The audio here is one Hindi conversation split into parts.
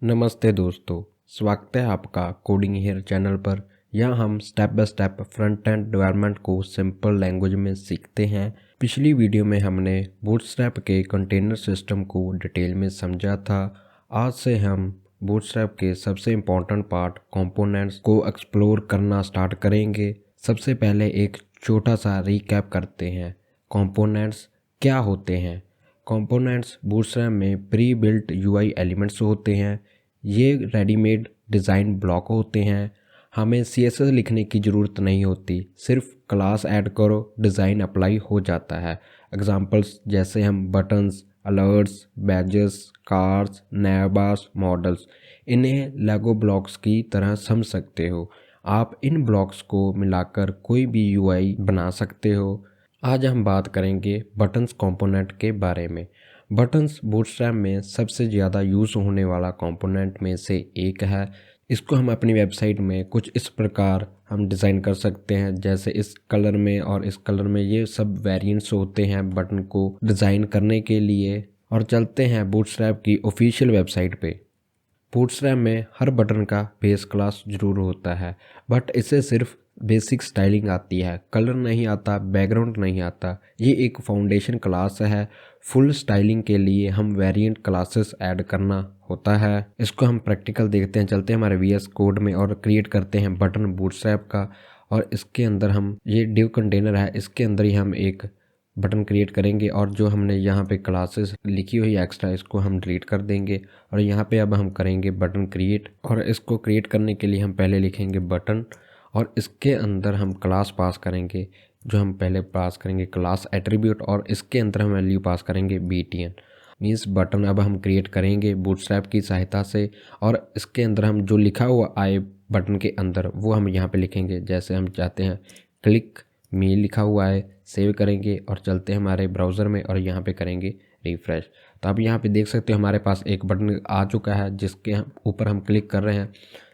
नमस्ते दोस्तों, स्वागत है आपका कोडिंग हियर चैनल पर। यहाँ हम step by step front end development को सिंपल लैंग्वेज में सीखते हैं। पिछली वीडियो में हमने बूटस्ट्रैप के कंटेनर सिस्टम को डिटेल में समझा था। आज से हम बूटस्ट्रैप के सबसे इम्पोर्टेंट पार्ट कंपोनेंट्स को एक्सप्लोर करना स्टार्ट करेंगे। सबसे पहले एक छोटा सा रिकैप करते हैं। कंपोनेंट्स क्या होते हैं? कंपोनेंट्स बूटस्ट्रैप में प्री बिल्ट यूआई एलिमेंट्स होते हैं। ये रेडीमेड डिज़ाइन ब्लॉक होते हैं। हमें सीएसएस लिखने की ज़रूरत नहीं होती, सिर्फ क्लास ऐड करो, डिज़ाइन अप्लाई हो जाता है। एग्जांपल्स जैसे हम buttons, alerts, badges, cards, navbars, modals, इन्हें लेगो ब्लॉक्स की तरह समझ सकते हो। आप इन ब्लॉक्स को मिलाकर कोई भी यूआई बना सकते हो। आज हम बात करेंगे बटन्स कंपोनेंट के बारे में। बटन्स बूटस्ट्रैप में सबसे ज़्यादा यूज़ होने वाला कंपोनेंट में से एक है। इसको हम अपनी वेबसाइट में कुछ इस प्रकार हम डिज़ाइन कर सकते हैं, जैसे इस कलर में और इस कलर में। ये सब वेरिएंट्स होते हैं बटन को डिज़ाइन करने के लिए। और चलते हैं बूटस्ट्रैप की ऑफिशियल वेबसाइट पे। बूटस्ट्रैप में हर बटन का बेस क्लास ज़रूर होता है, बट इसे सिर्फ बेसिक स्टाइलिंग आती है, कलर नहीं आता, बैकग्राउंड नहीं आता। ये एक फाउंडेशन क्लास है। फुल स्टाइलिंग के लिए हम वेरिएंट क्लासेस ऐड करना होता है। इसको हम प्रैक्टिकल देखते हैं। चलते हैं हमारे वीएस कोड में और क्रिएट करते हैं बटन बूटस्ट्रैप का। और इसके अंदर हम ये डिव कंटेनर है, इसके अंदर ही हम एक बटन क्रिएट करेंगे। और जो हमने यहाँ पे क्लासेस लिखी हुई एक्स्ट्रा, इसको हम डिलीट कर देंगे। और यहाँ पे अब हम करेंगे बटन क्रिएट। और इसको क्रिएट करने के लिए हम पहले लिखेंगे बटन, और इसके अंदर हम क्लास पास करेंगे। जो हम पहले पास करेंगे क्लास एट्रीब्यूट, और इसके अंदर हम वैल्यू पास करेंगे btn। मीन्स बटन अब हम क्रिएट करेंगे बूटस्ट्रैप की सहायता से। और इसके अंदर हम जो लिखा हुआ आए बटन के अंदर, वो हम यहाँ पे लिखेंगे। जैसे हम चाहते हैं क्लिक मी लिखा हुआ है, सेव करेंगे और चलते हैं हमारे ब्राउज़र में और यहाँ पे करेंगे रिफ़्रेश। तो आप यहाँ पे देख सकते हो हमारे पास एक बटन आ चुका है, जिसके ऊपर हम क्लिक कर रहे हैं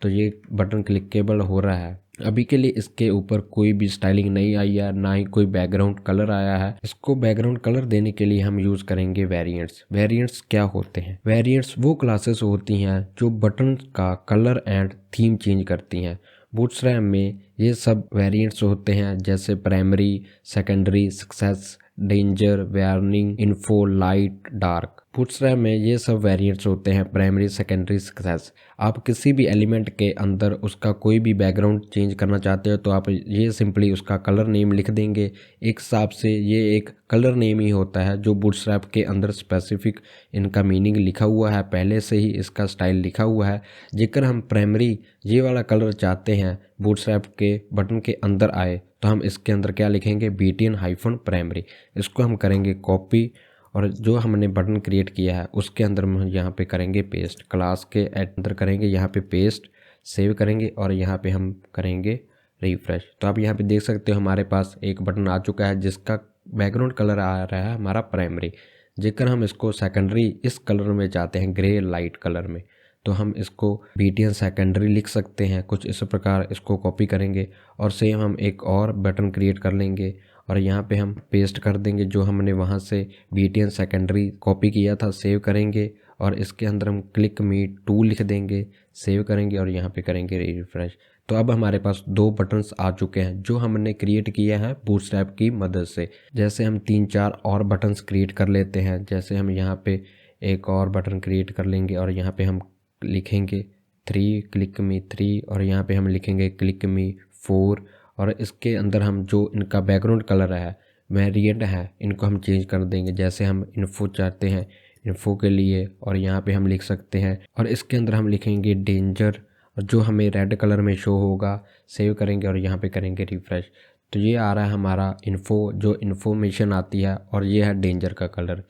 तो ये बटन क्लिकेबल हो रहा है। अभी के लिए इसके ऊपर कोई भी स्टाइलिंग नहीं आई है, ना ही कोई बैकग्राउंड कलर आया है। इसको बैकग्राउंड कलर देने के लिए हम यूज़ करेंगे वेरिएंट्स। वेरिएंट्स क्या होते हैं? वेरिएंट्स वो क्लासेस होती हैं जो बटन का कलर एंड थीम चेंज करती हैं। बूटस्ट्रैप में ये सब वेरिएंट्स होते हैं, जैसे primary, secondary, success, danger, warning, info, light, dark. Bootstrap में ये सब वेरिएंट्स होते हैं, प्राइमरी, सेकेंडरी, सक्सेस। आप किसी भी एलिमेंट के अंदर उसका कोई भी बैकग्राउंड चेंज करना चाहते हो तो आप ये सिंपली उसका कलर नेम लिख देंगे। एक हिसाब से ये एक कलर नेम ही होता है जो बूटस्ट्रैप के अंदर स्पेसिफिक इनका मीनिंग लिखा हुआ है, पहले से ही इसका स्टाइल लिखा हुआ है। जेकर हम प्राइमरी ये वाला कलर चाहते हैं बूटस्ट्रैप के बटन के अंदर आए, तो हम इसके अंदर क्या लिखेंगे? btn-primary। इसको हम करेंगे कॉपी, और जो हमने बटन क्रिएट किया है उसके अंदर हम यहाँ पे करेंगे पेस्ट। क्लास के अंदर करेंगे यहाँ पे पेस्ट, सेव करेंगे और यहाँ पे हम करेंगे रिफ्रेश। तो आप यहाँ पे देख सकते हो हमारे पास एक बटन आ चुका है जिसका बैकग्राउंड कलर आ रहा है हमारा प्राइमरी। जेकर हम इसको सेकेंडरी इस कलर में चाहते हैं, ग्रे लाइट कलर में, तो हम इसको btn सेकेंडरी लिख सकते हैं। कुछ इस प्रकार इसको कॉपी करेंगे और सेम हम एक और बटन क्रिएट कर लेंगे और यहाँ पे हम पेस्ट कर देंगे जो हमने वहाँ से btn सेकेंडरी कॉपी किया था। सेव करेंगे और इसके अंदर हम क्लिक मी 2 लिख देंगे, सेव करेंगे और यहाँ पे करेंगे रिफ्रेश। तो अब हमारे पास 2 बटन्स आ चुके हैं जो हमने क्रिएट किया है बूटस्ट्रैप की मदद से। जैसे हम 3-4 और बटन्स क्रिएट कर लेते हैं। जैसे हम यहाँ पे एक और बटन क्रिएट कर लेंगे और यहाँ पे हम लिखेंगे 3, क्लिक मी 3, और यहाँ पे हम लिखेंगे क्लिक मी 4। और इसके अंदर हम जो इनका बैकग्राउंड कलर है, वेरिएंट है, इनको हम चेंज कर देंगे। जैसे हम इन्फो चाहते हैं, इन्फो के लिए, और यहाँ पे हम लिख सकते हैं, और इसके अंदर हम लिखेंगे डेंजर, जो हमें रेड कलर में शो होगा। सेव करेंगे और यहाँ पे करेंगे रिफ्रेश। तो ये आ रहा है हमारा इन्फो, जो इन्फॉर्मेशन आती है, और ये है डेंजर का कलर।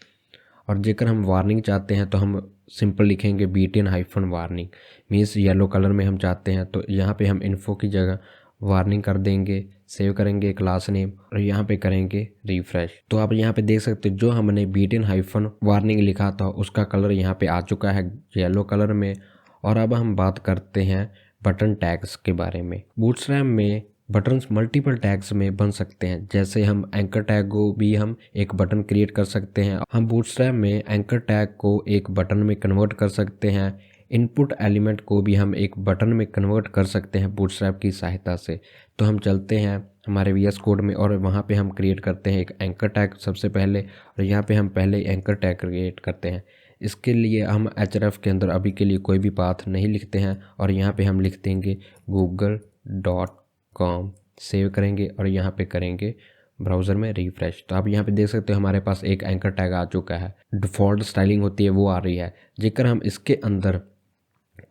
और जेकर हम वार्निंग चाहते हैं तो हम सिंपल लिखेंगे btn-warning। मीन्स येलो कलर में हम चाहते हैं, तो यहाँ पे हम इन्फो की जगह वार्निंग कर देंगे। सेव करेंगे क्लास नेम और यहाँ पे करेंगे रिफ्रेश। तो आप यहाँ पे देख सकते हो जो हमने btn-warning लिखा था उसका कलर यहाँ पे आ चुका है येलो कलर में। और अब हम बात करते हैं बटन टैग्स के बारे में। बूटस्ट्रैप में बटन्स मल्टीपल टैग्स में बन सकते हैं। जैसे हम एंकर टैग को भी हम एक बटन क्रिएट कर सकते हैं। हम बूटस्ट्रैप में एंकर टैग को एक बटन में कन्वर्ट कर सकते हैं। इनपुट एलिमेंट को भी हम एक बटन में कन्वर्ट कर सकते हैं बूटस्ट्रैप की सहायता से। तो हम चलते हैं हमारे VS कोड में और वहाँ पे हम क्रिएट करते हैं एक एंकर टैग सबसे पहले, और यहाँ पे हम पहले एंकर टैग क्रिएट करते हैं। इसके लिए हम href के अंदर अभी के लिए कोई भी पाथ नहीं लिखते हैं और यहाँ पे हम लिख देंगे google.com, सेव करेंगे और यहाँ पे करेंगे ब्राउज़र में रिफ़्रेश। तो आप यहाँ पे देख सकते हो हमारे पास एक एंकर टैग आ चुका है। डिफ़ॉल्ट स्टाइलिंग होती है वो आ रही है। जेकर हम इसके अंदर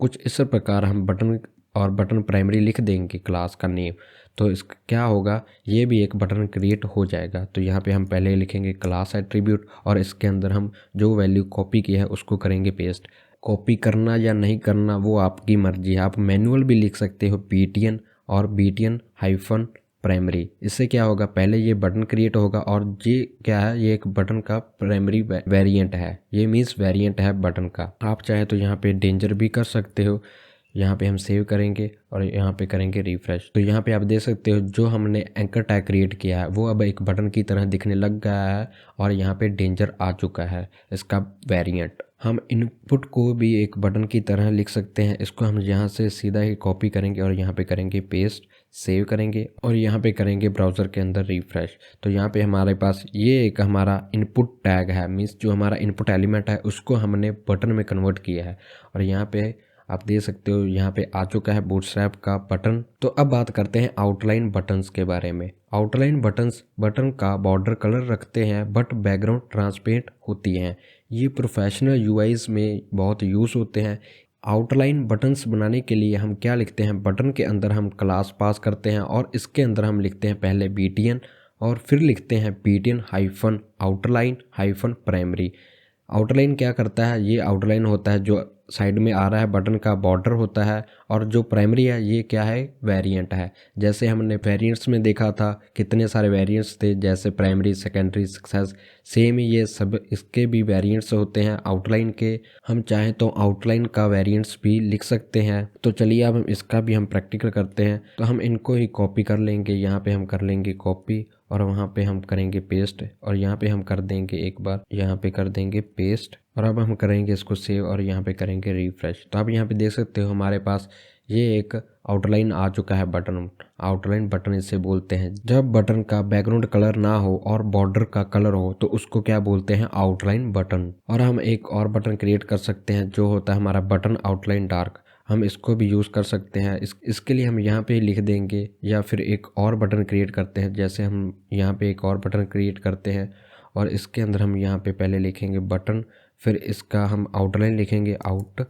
कुछ इस प्रकार हम बटन और बटन प्राइमरी लिख देंगे क्लास का नेम, तो इसका क्या होगा, ये भी एक बटन क्रिएट हो जाएगा। तो यहाँ पे हम पहले लिखेंगे क्लास एट्रीब्यूट और इसके अंदर हम जो वैल्यू कॉपी की है उसको करेंगे पेस्ट। कॉपी करना या नहीं करना वो आपकी मर्जी है, आप मैनुअल भी लिख सकते हो btn और btn हाइफन प्राइमरी। इससे क्या होगा, पहले ये बटन क्रिएट होगा और ये क्या है, ये एक बटन का प्राइमरी वेरिएंट है, ये मीन्स वेरिएंट है बटन का। आप चाहे तो यहाँ पे डेंजर भी कर सकते हो। यहाँ पे हम सेव करेंगे और यहाँ पे करेंगे रिफ़्रेश। तो यहाँ पे आप देख सकते हो जो हमने एंकर टैग क्रिएट किया है वो अब एक बटन की तरह दिखने लग गया है और यहाँ पे डेंजर आ चुका है इसका वेरिएंट। हम इनपुट को भी एक बटन की तरह लिख सकते हैं। इसको हम यहाँ से सीधा ही कॉपी करेंगे और यहाँ पे करेंगे पेस्ट, सेव करेंगे और यहाँ पे करेंगे ब्राउज़र के अंदर रिफ़्रेश। तो यहाँ पे हमारे पास ये एक हमारा इनपुट टैग है, मीन्स जो हमारा इनपुट एलिमेंट है उसको हमने बटन में कन्वर्ट किया है और यहाँ पे आप देख सकते हो यहाँ पे आ चुका है बूटस्ट्रैप का बटन। तो अब बात करते हैं आउटलाइन बटन्स के बारे में। आउटलाइन बटन्स बटन का बॉर्डर कलर रखते हैं बट बैकग्राउंड ट्रांसपेरेंट होती हैं। ये प्रोफेशनल यूआईज में बहुत यूज़ होते हैं। आउटलाइन बटन्स बनाने के लिए हम क्या लिखते हैं, बटन के अंदर हम क्लास पास करते हैं और इसके अंदर हम लिखते हैं पहले btn और फिर लिखते हैं btn hyphen outline hyphen primary. Outline क्या करता है, ये आउटलाइन होता है जो साइड में आ रहा है बटन का बॉर्डर होता है, और जो प्राइमरी है ये क्या है, वेरिएंट है। जैसे हमने वेरिएंट्स में देखा था कितने सारे वेरिएंट्स थे, जैसे प्राइमरी, सेकेंडरी, सक्सेस, सेम ही ये सब इसके भी वेरिएंट्स होते हैं आउटलाइन के। हम चाहें तो आउटलाइन का वेरिएंट्स भी लिख सकते हैं। तो चलिए अब हम इसका भी हम प्रैक्टिकल करते हैं। तो हम इनको ही कॉपी कर लेंगे, यहाँ पे हम कर लेंगे कॉपी और वहाँ पे हम करेंगे पेस्ट और यहाँ पे हम कर देंगे एक बार, यहाँ पे कर देंगे पेस्ट और अब हम करेंगे इसको सेव और यहाँ पे करेंगे रिफ़्रेश। तो आप यहाँ पे देख सकते हो हमारे पास ये एक आउटलाइन आ चुका है बटन। आउटलाइन बटन इसे बोलते हैं। जब बटन का बैकग्राउंड कलर ना हो और बॉर्डर का कलर हो तो उसको क्या बोलते हैं, आउटलाइन बटन। और हम एक और बटन क्रिएट कर सकते हैं जो होता है हमारा बटन आउटलाइन डार्क। हम इसको भी यूज़ कर सकते हैं। इसके लिए हम यहाँ पे लिख देंगे या फिर एक और बटन क्रिएट करते हैं। जैसे हम यहाँ पे एक और बटन क्रिएट करते हैं और इसके अंदर हम यहाँ पे पहले लिखेंगे बटन, फिर इसका हम आउटलाइन लिखेंगे आउट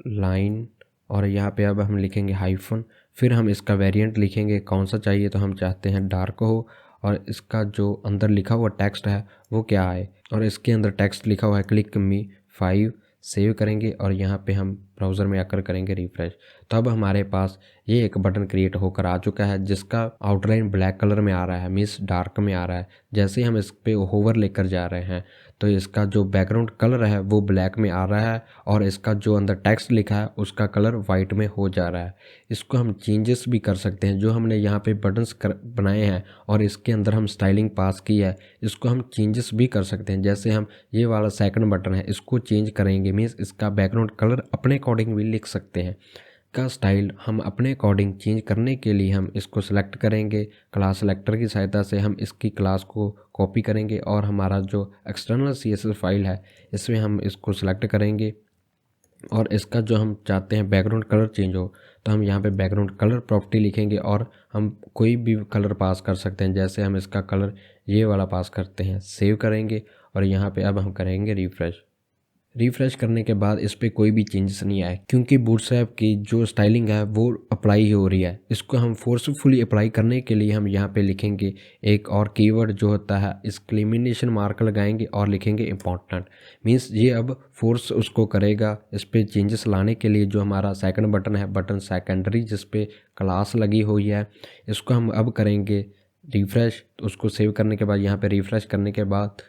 लाइन और यहाँ पे अब हम लिखेंगे हाइफन, फिर हम इसका वेरिएंट लिखेंगे कौन सा चाहिए। तो हम चाहते हैं डार्क हो और इसका जो अंदर लिखा हुआ टेक्स्ट है वो क्या है, और इसके अंदर टेक्स्ट लिखा हुआ है क्लिक मी 5। सेव करेंगे और यहाँ पे हम ब्राउज़र में आकर करेंगे रिफ़्रेश। तो अब हमारे पास ये एक बटन क्रिएट होकर आ चुका है जिसका आउटलाइन ब्लैक कलर में आ रहा है, मीन्स डार्क में आ रहा है। जैसे ही हम इस पे होवर लेकर जा रहे हैं तो इसका जो बैकग्राउंड कलर है वो ब्लैक में आ रहा है और इसका जो अंदर टेक्स्ट लिखा है उसका कलर वाइट में हो जा रहा है। इसको हम चेंजेस भी कर सकते हैं। जो हमने यहाँ पे बटन्स बनाए हैं और इसके अंदर हम स्टाइलिंग पास की है, इसको हम चेंजेस भी कर सकते हैं। जैसे हम ये वाला सेकंड बटन है इसको चेंज करेंगे, मीन्स इसका बैकग्राउंड कलर अपने अकॉर्डिंग भी लिख सकते हैं। का स्टाइल हम अपने अकॉर्डिंग चेंज करने के लिए हम इसको सेलेक्ट करेंगे। क्लास सेलेक्टर की सहायता से हम इसकी क्लास को कॉपी करेंगे और हमारा जो एक्सटर्नल CSS फाइल है इसमें हम इसको सेलेक्ट करेंगे और इसका जो हम चाहते हैं बैकग्राउंड कलर चेंज हो तो हम यहाँ पे बैकग्राउंड कलर प्रॉपर्टी लिखेंगे और हम कोई भी कलर पास कर सकते हैं। जैसे हम इसका कलर ये वाला पास करते हैं, सेव करेंगे और यहाँ पे अब हम करेंगे रिफ़्रेश। रिफ़्रेश करने के बाद इस पर कोई भी चेंजेस नहीं आए क्योंकि बूटस्ट्रैप की जो स्टाइलिंग है वो अप्लाई हो रही है। इसको हम फोर्सफुली अप्लाई करने के लिए हम यहाँ पे लिखेंगे एक और कीवर्ड जो होता है एक्सक्लेमेशन मार्क लगाएंगे और लिखेंगे इम्पॉर्टेंट, मीन्स ये अब फोर्स उसको करेगा इस पर चेंजेस लाने के लिए। जो हमारा सेकंड बटन है, बटन सेकेंडरी जिस पे क्लास लगी हुई है, इसको हम अब करेंगे रिफ़्रेश। उसको सेव करने के बाद यहाँ पे रिफ़्रेश करने के बाद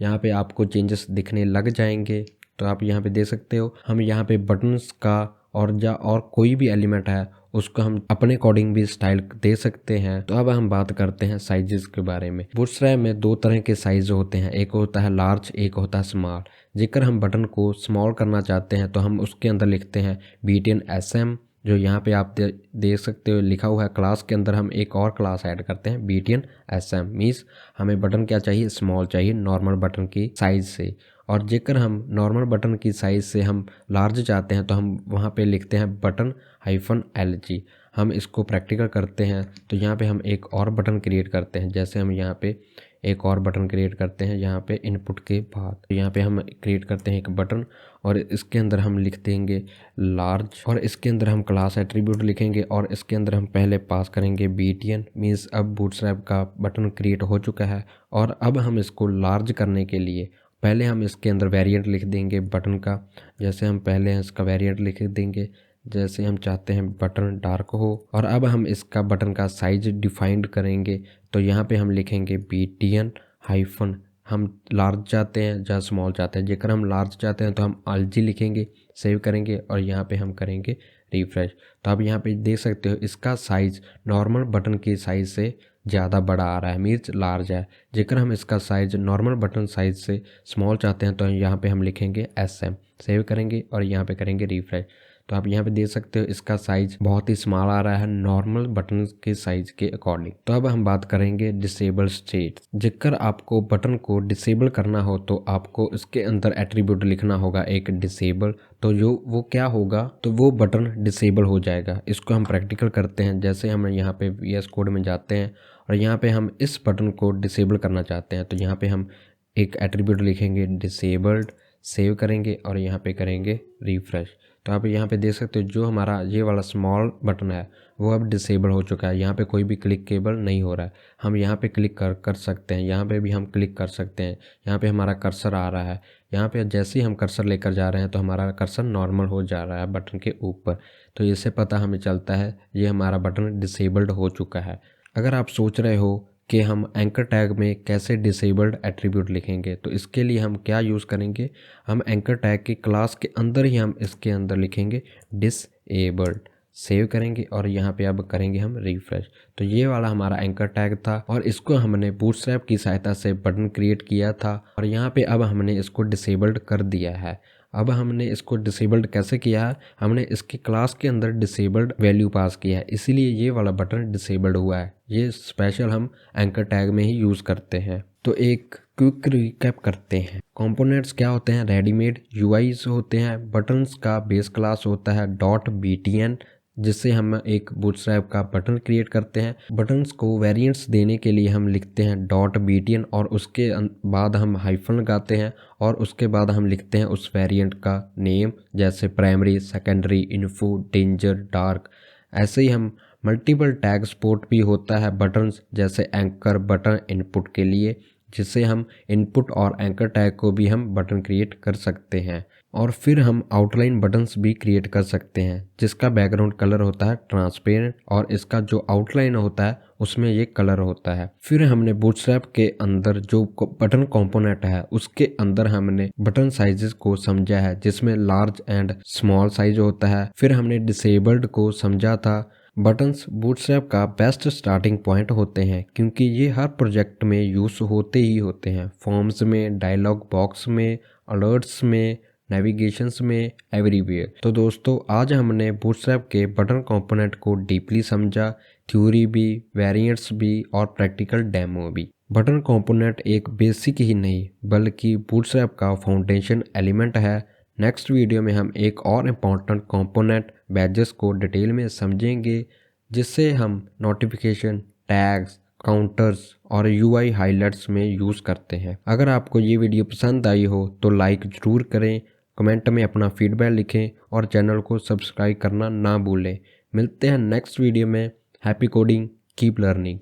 यहाँ पे आपको चेंजेस दिखने लग जाएंगे। तो आप यहाँ पे देख सकते हो हम यहाँ पे बटन्स का और कोई भी एलिमेंट है उसको हम अपने अकॉर्डिंग भी स्टाइल दे सकते हैं। तो अब हम बात करते हैं साइजेस के बारे में। बूटस्ट्रैप में दो तरह के साइज होते हैं, एक होता है लार्ज, एक होता है स्मॉल। जेकर हम बटन को स्मॉल करना चाहते हैं तो हम उसके अंदर लिखते हैं BTN SM, जो यहाँ पे आप देख सकते हो लिखा हुआ है। क्लास के अंदर हम एक और क्लास ऐड करते हैं BTN SM, मीन्स हमें बटन क्या चाहिए, स्मॉल चाहिए नॉर्मल बटन की साइज से। और जेकर हम नॉर्मल बटन की साइज़ से हम लार्ज चाहते हैं तो हम वहाँ पे लिखते हैं बटन -LG। हम इसको प्रैक्टिकल करते हैं तो यहाँ पे हम एक और बटन क्रिएट करते हैं। जैसे हम यहाँ पे एक और बटन क्रिएट करते हैं, यहाँ पे इनपुट के बाद तो यहाँ पे हम क्रिएट करते हैं एक बटन और इसके अंदर हम लिख देंगे लार्ज और इसके अंदर हम क्लास एट्रीब्यूट लिखेंगे और इसके अंदर हम पहले पास करेंगे BTN, मीन्स अब बूटस्ट्रैप का बटन क्रिएट हो चुका है। और अब हम इसको लार्ज करने के लिए पहले हम इसके अंदर वेरिएंट लिख देंगे बटन का। जैसे हम पहले इसका वेरिएंट लिख देंगे, जैसे हम चाहते हैं बटन डार्क हो। और अब हम इसका बटन का साइज डिफाइंड करेंगे तो यहाँ पे हम लिखेंगे BTN हाइफन, हम लार्ज चाहते हैं या स्मॉल चाहते हैं। जेकर हम लार्ज चाहते हैं तो हम LG लिखेंगे, सेव करेंगे और यहाँ पे हम करेंगे रिफ्रेश। तो आप यहाँ पे देख सकते हो इसका साइज़ नॉर्मल बटन की साइज़ से ज़्यादा बड़ा आ रहा है, मीन्स लार्ज है। जेकर हम इसका साइज़ नॉर्मल बटन साइज़ से स्मॉल चाहते हैं तो यहाँ पे हम लिखेंगे SM, सेव करेंगे और यहाँ पे करेंगे रिफ्रेश। तो आप यहाँ पे देख सकते हो इसका साइज़ बहुत ही स्मॉल आ रहा है नॉर्मल बटन के साइज़ के अकॉर्डिंग। तो अब हम बात करेंगे डिसेबल स्टेट। जेकर आपको बटन को डिसेबल करना हो तो आपको इसके अंदर एट्रीब्यूट लिखना होगा एक डिसेबल। तो जो वो क्या होगा, तो वो बटन डिसेबल हो जाएगा। इसको हम प्रैक्टिकल करते हैं। जैसे हम यहाँ पे VS कोड में जाते हैं और यहाँ पे हम इस बटन को डिसेबल करना चाहते हैं तो यहाँ पे हम एक एट्रीब्यूट लिखेंगे डिसेबल्ड, सेव करेंगे और यहाँ पे करेंगे रिफ्रेश। तो आप यहाँ पे देख सकते हो जो हमारा ये वाला स्मॉल बटन है वो अब डिसेबल हो चुका है। यहाँ पे कोई भी क्लिकेबल नहीं हो रहा है। हम यहाँ पे क्लिक कर सकते हैं, यहाँ पे भी हम क्लिक कर सकते हैं। यहाँ पे हमारा कर्सर आ रहा है, यहाँ पे जैसे ही हम कर्सर लेकर जा रहे हैं तो हमारा कर्सर नॉर्मल हो जा रहा है बटन के ऊपर। तो इससे पता हमें चलता है ये हमारा बटन डिसेबल्ड हो चुका है। अगर आप सोच रहे हो कि हम एंकर टैग में कैसे डिसेबल्ड एट्रीब्यूट लिखेंगे तो इसके लिए हम क्या यूज़ करेंगे, हम एंकर टैग की क्लास के अंदर ही हम इसके अंदर लिखेंगे डिसेबल्ड, सेव करेंगे और यहाँ पे अब करेंगे हम रिफ्रेश। तो ये वाला हमारा एंकर टैग था और इसको हमने बूटस्ट्रैप की सहायता से बटन क्रिएट किया था और यहाँ पे अब हमने इसको डिसेबल्ड कर दिया है। अब हमने इसको डिसेबल्ड कैसे किया है, हमने इसकी क्लास के अंदर डिसेबल्ड वैल्यू पास किया है, इसीलिए ये वाला बटन डिसेबल्ड हुआ है। ये स्पेशल हम एंकर टैग में ही यूज़ करते हैं। तो एक क्विक रिकैप करते हैं। कंपोनेंट्स क्या होते हैं, रेडीमेड UIs होते हैं। बटन्स का बेस क्लास होता है .BTN, जिससे हम एक बूटस्ट्रैप का बटन क्रिएट करते हैं। बटन्स को वेरिएंट्स देने के लिए हम लिखते हैं .BTN और उसके बाद हम हाइफन लगाते हैं और उसके बाद हम लिखते हैं उस वेरिएंट का नेम, जैसे primary, secondary, info, danger, dark. ऐसे ही हम मल्टीपल टैग सपोर्ट भी होता है बटन्स, जैसे एंकर बटन इनपुट के लिए, जिससे हम इनपुट और एंकर टैग को भी हम बटन क्रिएट कर सकते हैं। और फिर हम आउटलाइन बटन्स भी क्रिएट कर सकते हैं जिसका बैकग्राउंड कलर होता है ट्रांसपेरेंट और इसका जो आउटलाइन होता है उसमें ये कलर होता है। फिर हमने बूटस्ट्रैप के अंदर जो बटन कंपोनेंट है उसके अंदर हमने बटन साइजेस को समझा है, जिसमें लार्ज एंड स्मॉल साइज होता है। फिर हमने डिसेबल्ड को समझा था। बटन्स बूटस्ट्रैप का बेस्ट स्टार्टिंग पॉइंट होते हैं क्योंकि ये हर प्रोजेक्ट में यूज़ होते ही होते हैं, फॉर्म्स में, डायलॉग बॉक्स में, अलर्ट्स में, नेविगेशंस में, एवरीवेयर। तो दोस्तों आज हमने बूटस्ट्रैप के बटन कंपोनेंट को डीपली समझा, थ्योरी भी, वेरिएंट्स भी और प्रैक्टिकल डेमो भी। बटन कंपोनेंट एक बेसिक ही नहीं बल्कि बूटस्ट्रैप का फाउंडेशन एलिमेंट है। नेक्स्ट वीडियो में हम एक और इम्पॉर्टेंट कंपोनेंट बैजेस को डिटेल में समझेंगे, जिससे हम नोटिफिकेशन, टैग्स, काउंटर्स और UI हाइलाइट्स में यूज़ करते हैं। अगर आपको ये वीडियो पसंद आई हो तो लाइक ज़रूर करें, कमेंट में अपना फीडबैक लिखें और चैनल को सब्सक्राइब करना ना भूलें। मिलते हैं नेक्स्ट वीडियो में। Happy coding, keep learning.